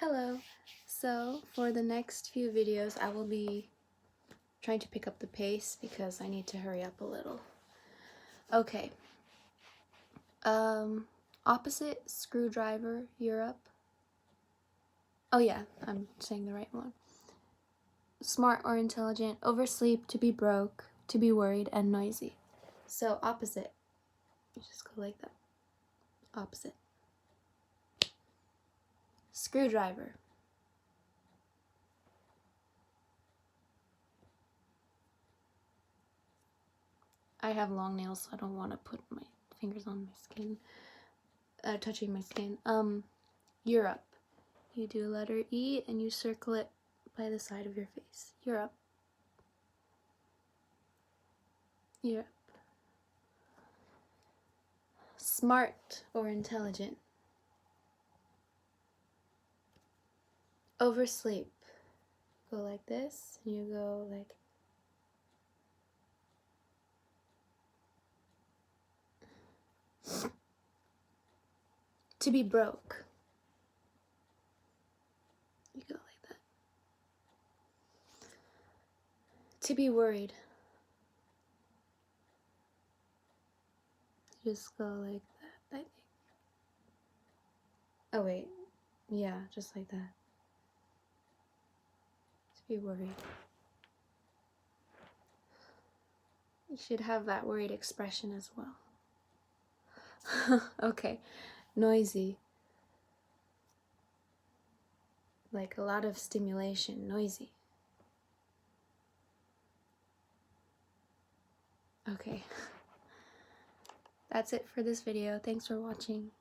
Hello. So for the next few videos I will be trying to pick up the pace because I need to hurry up a little. Okay. Opposite screwdriver, Europe. Oh yeah, I'm saying the right one. Smart or intelligent, oversleep, to be broke, to be worried, and noisy. So opposite. You just go like that. Opposite. Screwdriver. I have long nails, so I don't want to put my fingers on my skin, touching my skin. Europe. You do letter E and you circle it by the side of your face. Europe. Europe. Smart or intelligent. Oversleep. Go like this, and you go like to be broke. You go like that. To be worried. You just go like that, I think. Oh wait, yeah, just like that. To be worried. You should have that worried expression as well. Okay, noisy. Like a lot of stimulation, noisy. Okay. That's it for this video. Thanks for watching.